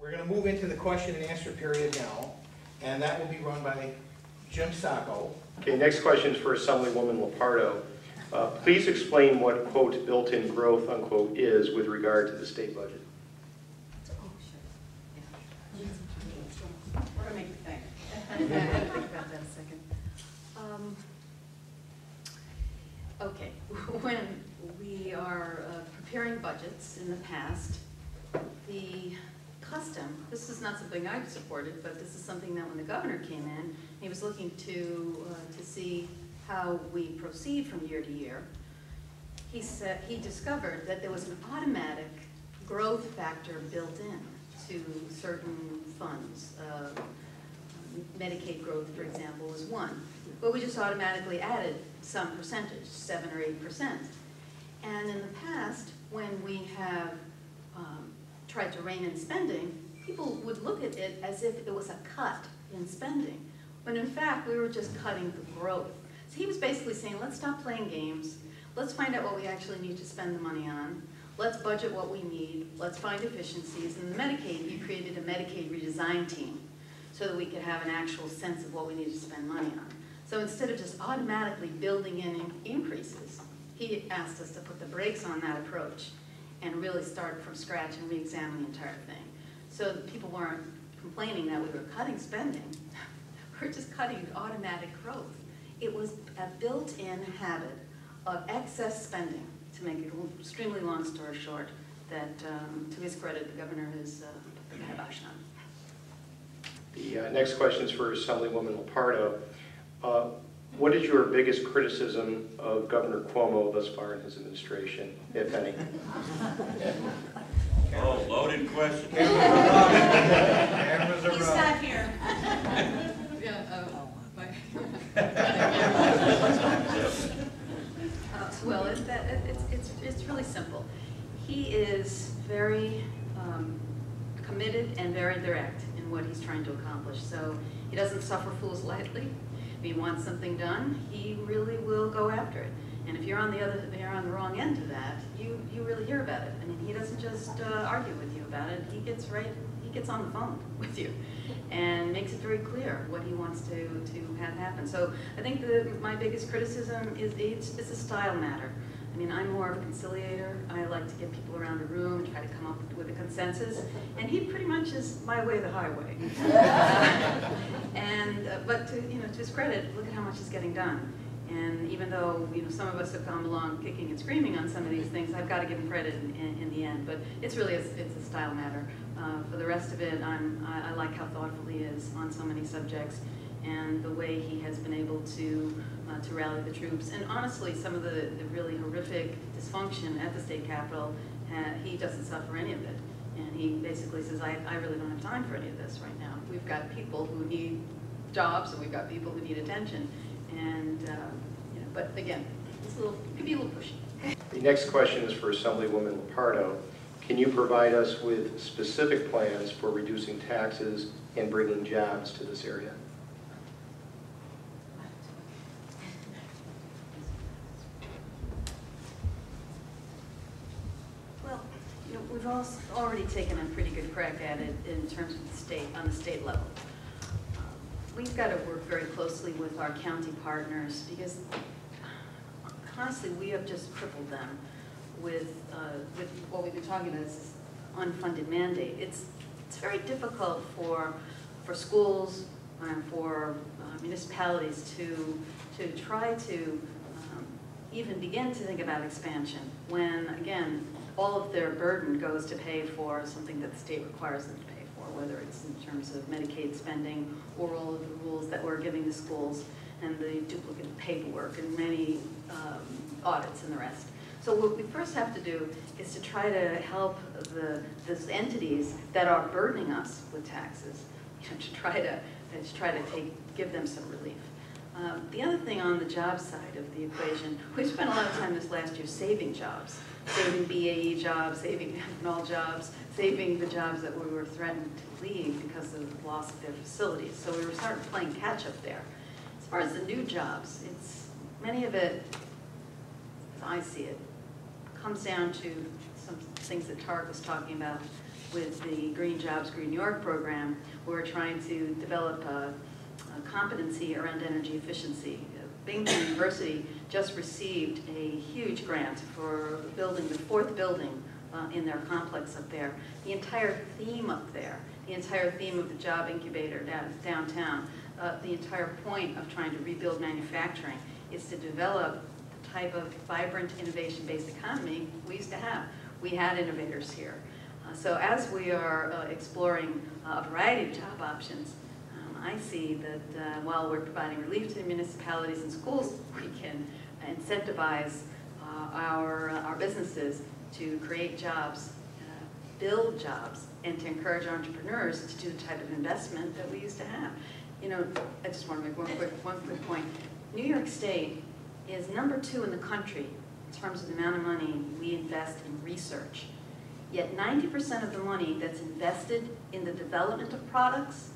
We're going to move into the question and answer period now, and that will be run by Jim Sacco. Okay, next question is for Assemblywoman Lupardo. Please explain what, quote, built-in growth, unquote, is with regard to the state budget. We're going to make you think. Think about that a second. Okay, when we are preparing budgets in the past, the custom, this is not something I've supported, but this is something that when the governor came in, he was looking to see how we proceed from year to year. He discovered that there was an automatic growth factor built in to certain funds. Medicaid growth, for example, was one. But we just automatically added some percentage, 7 or 8%. And in the past, when we have tried to rein in spending, people would look at it as if it was a cut in spending, when in fact we were just cutting the growth. So he was basically saying, let's stop playing games, let's find out what we actually need to spend the money on, let's budget what we need, let's find efficiencies. And the Medicaid, he created a Medicaid redesign team so that we could have an actual sense of what we need to spend money on. So instead of just automatically building in increases, he asked us to put the brakes on that approach and really start from scratch and re-examine the entire thing. So that people weren't complaining that we were cutting spending. We're just cutting automatic growth. It was a built-in habit of excess spending, to make it an extremely long story short, that to his credit, the governor has put the kibosh on. The next question is for Assemblywoman Lupardo. What is your biggest criticism of Governor Cuomo thus far in his administration, if any? Oh, loaded question. He's not here. Well, it's really simple. He is very committed and very direct in what he's trying to accomplish. So he doesn't suffer fools lightly. If he wants something done, he really will go after it. And if you're on the wrong end of that, you really hear about it. I mean, he doesn't just argue with you about it. He gets on the phone with you and makes it very clear what he wants to have happen. So I think my biggest criticism is it's a style matter. I mean, I'm more of a conciliator. I like to get people around a room and try to come up with a consensus. And he pretty much is my way the highway. But to his credit, look at how much is getting done. And even though some of us have come along kicking and screaming on some of these things, I've got to give him credit in the end. But it's really it's a style matter. For the rest of it, I like how thoughtful he is on so many subjects, and the way he has been able to rally the troops. And honestly, some of the really horrific dysfunction at the state capitol, he doesn't suffer any of it. And he basically says, I really don't have time for any of this right now. We've got people who need jobs, and we've got people who need attention. And but again, it can be a little pushy. The next question is for Assemblywoman Lupardo. Can you provide us with specific plans for reducing taxes and bringing jobs to this area? Well, we've already taken a pretty good crack at it in terms of on the state level. We've got to work very closely with our county partners because, honestly, we have just crippled them with what we've been talking about, this unfunded mandate. It's very difficult for schools and for municipalities to try to even begin to think about expansion when, again, all of their burden goes to pay for something that the state requires them to pay for, whether it's in terms of Medicaid spending or all of the rules that we're giving the schools and the duplicate paperwork and many audits and the rest. So what we first have to do is to try to help those entities that are burdening us with taxes, to try to give them some relief. The other thing on the job side of the equation, we've spent a lot of time this last year saving jobs, saving BAE jobs, saving ethanol jobs, saving the jobs that we were threatened to leave because of the loss of their facilities. So we were starting playing catch up there. As far as the new jobs, many of it, as I see it, comes down to some things that Tarek was talking about, with the Green Jobs, Green New York program. We're trying to develop a competency around energy efficiency. Binghamton University just received a huge grant for building the 4th building in their complex up there. The entire theme up there, the entire theme of the job incubator downtown, the entire point of trying to rebuild manufacturing is to develop the type of vibrant, innovation-based economy we used to have. We had innovators here. So as we are exploring a variety of job options, I see that while we're providing relief to municipalities and schools, we can incentivize our businesses to create jobs, build jobs, and to encourage entrepreneurs to do the type of investment that we used to have. You know, I just want to make one quick point. New York State is #2 in the country in terms of the amount of money we invest in research. Yet 90% of the money that's invested in the development of products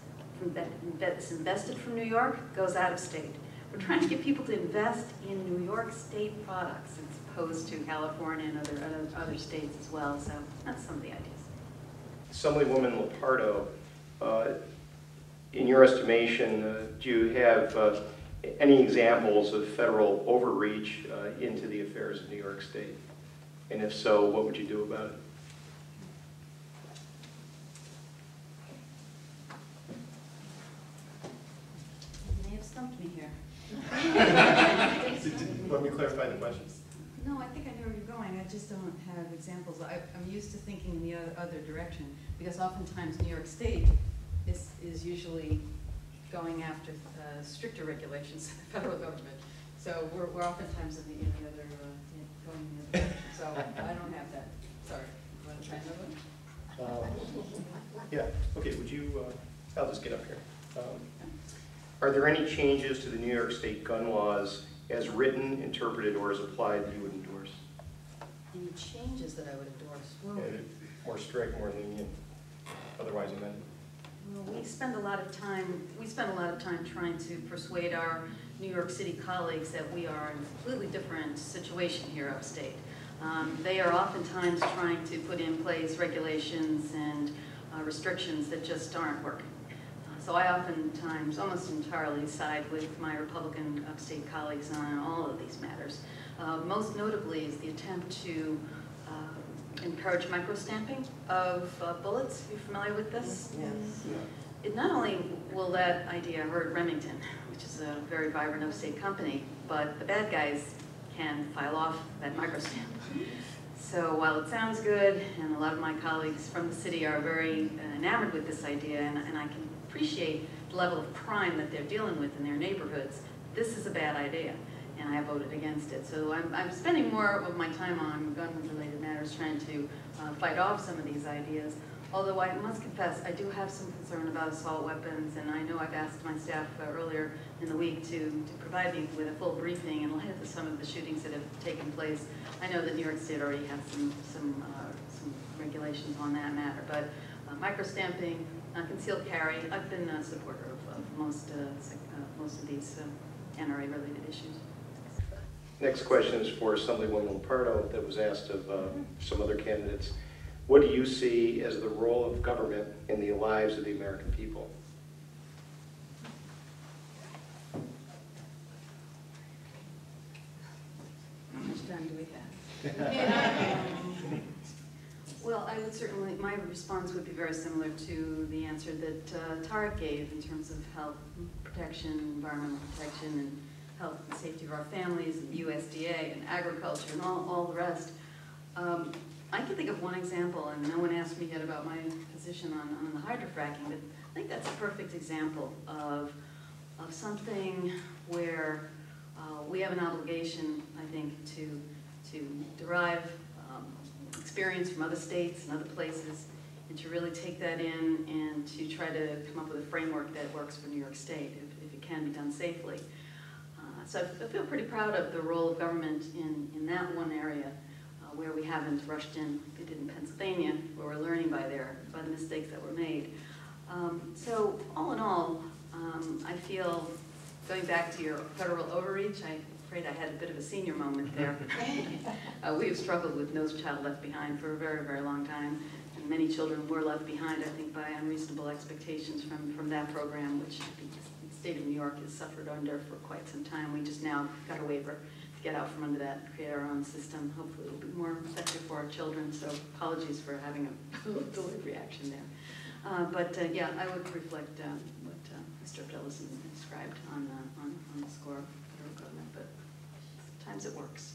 that's invested from New York goes out of state. We're trying to get people to invest in New York State products as opposed to California and other states as well. So that's some of the ideas. Assemblywoman Lupardo, in your estimation, do you have any examples of federal overreach into the affairs of New York State? And if so, what would you do about it? Stumped me here. Let me clarify the question. No, I think I know where you're going. I just don't have examples. I'm used to thinking in the other direction because oftentimes New York State is usually going after stricter regulations than the federal government. So we're oftentimes in the other going in the other direction. So I don't have that. Sorry. You want to try another one? Yeah. Okay. Would you? I'll just get up here. Are there any changes to the New York State gun laws as written, interpreted, or as applied that you would endorse? Any changes that I would endorse? Well, More strict, more lenient, otherwise amended. well, we spend a lot of time trying to persuade our New York City colleagues that we are in a completely different situation here upstate. They are oftentimes trying to put in place regulations and restrictions that just aren't working. So I oftentimes, almost entirely, side with my Republican upstate colleagues on all of these matters. Most notably is the attempt to encourage microstamping of bullets. Are you familiar with this? Yes. It not only will that idea hurt Remington, which is a very vibrant upstate company, but the bad guys can file off that microstamp. So while it sounds good, and a lot of my colleagues from the city are very enamored with this idea, and I can appreciate the level of crime that they're dealing with in their neighborhoods, this is a bad idea, and I voted against it. So I'm spending more of my time on gun-related matters trying to fight off some of these ideas. Although I must confess, I do have some concern about assault weapons, and I know I've asked my staff earlier in the week to provide me with a full briefing in light of some of the shootings that have taken place. I know that New York State already has some regulations on that matter, but microstamping, concealed carry, I've been a supporter of most of these NRA-related issues. Next question is for Assemblywoman Lupardo that was asked of some other candidates. What do you see as the role of government in the lives of the American people? How much time do we have? Well, I would certainly, my response would be very similar to the answer that Tarek gave in terms of health protection, environmental protection, and health and safety of our families, and USDA, and agriculture, and all the rest. I can think of one example, and no one asked me yet about my position on the hydrofracking, but I think that's a perfect example of something where we have an obligation, I think, to derive experience from other states and other places, and to really take that in and to try to come up with a framework that works for New York State, if it can be done safely. So I feel pretty proud of the role of government in that one area where we haven't rushed in. We did in Pennsylvania, where we're learning by the mistakes that were made. So all in all, I feel, going back to your federal overreach, I'm afraid I had a bit of a senior moment there. We have struggled with No Child Left Behind for a very, very long time, Many children were left behind, I think, by unreasonable expectations from that program, which I think the state of New York has suffered under for quite some time. We just now got a waiver to get out from under that and create our own system. Hopefully it will be more effective for our children, so apologies for having a delayed reaction there. Yeah, I would reflect what Mr. Abdellison described on the score of federal government, but sometimes it works.